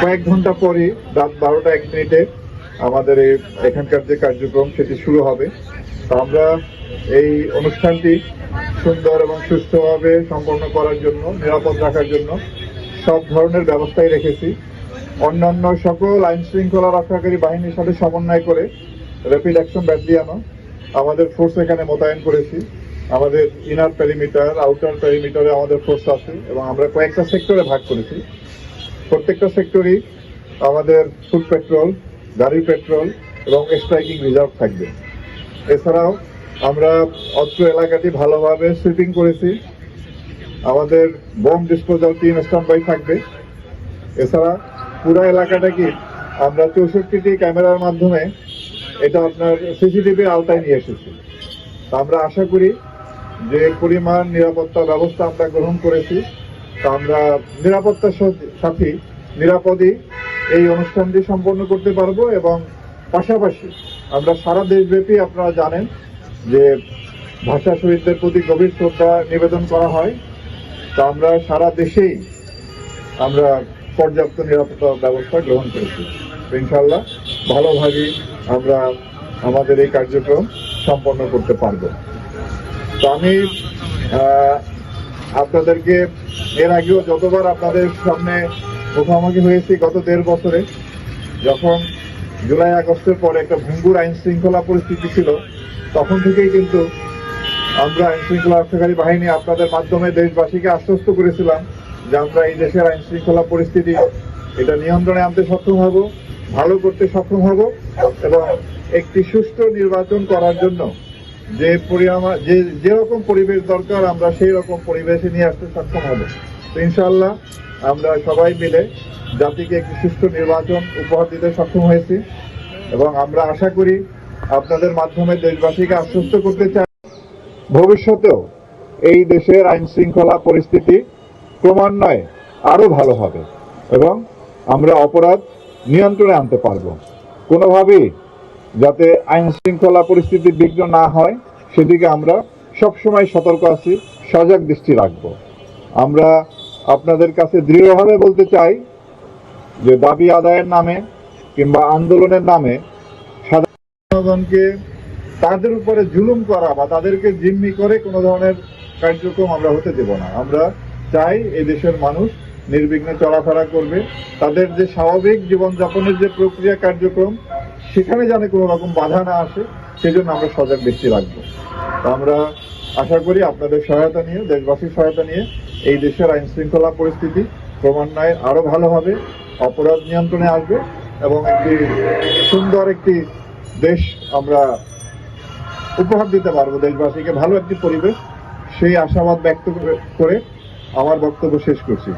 কয়েক ঘন্টা পরে রাত 12টা 1 মিনিটে আমাদের এখানকার যে কার্যক্রম সেটি শুরু হবে। তো আমরা এই অনুষ্ঠানটি সুন্দর এবং সুষ্ঠুভাবে সম্পন্ন করার জন্য, নিরাপদ রাখার জন্য সব ধরনের ব্যবস্থাই রেখেছি। অন্যান্য সকল আইন শৃঙ্খলা রক্ষাকারী বাহিনীর সাথে সমন্বয় করে র্যাপিড অ্যাকশন ব্যাটালিয়নও আমাদের ফোর্স এখানে মোতায়েন করেছি। আমাদের ইনার পেরিমিটার, আউটার পেরিমিটারে আমাদের ফোর্স আছে এবং আমরা কয়েকটা সেক্টরে ভাগ করেছি। প্রত্যেকটা সেক্টরই আমাদের ফুড পেট্রোল, গাড়ির পেট্রোল এবং স্ট্রাইকিং রিজার্ভ থাকবে। এছাড়াও আমরা অত্র এলাকাটি ভালোভাবে সুইপিং করেছি। আমাদের bomb disposal team stand by থাকবে। এছাড়া পুরো এলাকাটাকে আমরা 64টি ক্যামেরার মাধ্যমে এটা আপনার সিসিটিভির আওতায় নিয়ে এসেছি। আমরা আশা করি যে পরিমাণ নিরাপত্তা ব্যবস্থা আমরা গ্রহণ করেছি, তা আমরা নিরাপত্তার সাথে নিরাপদেই এই অনুষ্ঠানটি সম্পন্ন করতে পারবো। এবং পাশাপাশি আমরা সারা দেশব্যাপী, আপনারা জানেন যে ভাষা শহীদদের প্রতি গভীর শ্রদ্ধা নিবেদন করা হয়, তা আমরা সারা দেশেই আমরা পর্যাপ্ত নিরাপত্তা ব্যবস্থা গ্রহণ করেছি। ইনশাআল্লাহ ভালোভাবেই আমরা আমাদের এই কার্যক্রম সম্পন্ন করতে পারব। তো আমি আপনাদেরকে এর আগেও যতবার আপনাদের সামনে মুখোমুখি হয়েছি গত 1.5 বছরে, যখন জুলাই আগস্টের পরে একটা ভঙ্গুর আইন শৃঙ্খলা পরিস্থিতি ছিল, তখন থেকেই কিন্তু আমরা আইন শৃঙ্খলা রক্ষাকারী বাহিনী আপনাদের মাধ্যমে দেশবাসীকে আশ্বস্ত করেছিলাম যে আমরা এই দেশের আইন শৃঙ্খলা পরিস্থিতি এটা নিয়ন্ত্রণে আনতে সক্ষম হব, ভালো করতে সক্ষম হব এবং একটি সুষ্ঠু নির্বাচন করার জন্য যেরকম পরিবেশ দরকার আমরা সেই রকম পরিবেশে নিয়ে আসতে সক্ষম হব। তো ইনশাআল্লাহ আমরা সবাই মিলে জাতিকে একটি সুষ্ঠু নির্বাচন উপহার দিতে সক্ষম হয়েছি এবং আমরা আশা করি আপনাদের মাধ্যমে দেশবাসীকে আশ্বস্ত করতে চাই ভবিষ্যতেও এই দেশের আইন শৃঙ্খলা পরিস্থিতি ক্রমান্বয়ে আরো ভালো হবে এবং আমরা অপরাধ নিয়ন্ত্রণে আনতে পারব। কোনোভাবেই যাতে আইন শৃঙ্খলা পরিস্থিতি বিঘ্ন না হয় সেদিকে আমরা সবসময় সতর্ক আছি, সজাগ দৃষ্টি রাখব। আমরা আপনাদের কাছে দৃঢ়ভাবে বলতে চাই যে দাবি আদায়ের নামে কিংবা আন্দোলনের নামে সাধারণ জনগণকে তাদের উপরে জুলুম করা বা তাদেরকে জিম্মি করে কোনো ধরনের কার্যক্রম আমরা হতে দেব না। আমরা চাই এই দেশের মানুষ নির্বিঘ্নে চলাফেরা করবে, তাদের যে স্বাভাবিক জীবনযাপনের যে প্রক্রিয়া কার্যক্রম সেখানে যেন কোনো রকম বাধা না আসে, সেজন্য আমরা সজাগ দৃষ্টি রাখবো। আমরা আশা করি আপনাদের সহায়তা নিয়ে, দেশবাসীর সহায়তা নিয়ে এই দেশের আইন শৃঙ্খলা পরিস্থিতি ক্রমান্বয়ে আরো ভালো হবে, অপরাধ নিয়ন্ত্রণে আসবে এবং একটি সুন্দর একটি দেশ আমরা উপহার দিতে পারবো দেশবাসীকে, ভালো একটি পরিবেশ। সেই আশাবাদ ব্যক্ত করে আমার বক্তব্য শেষ করছি।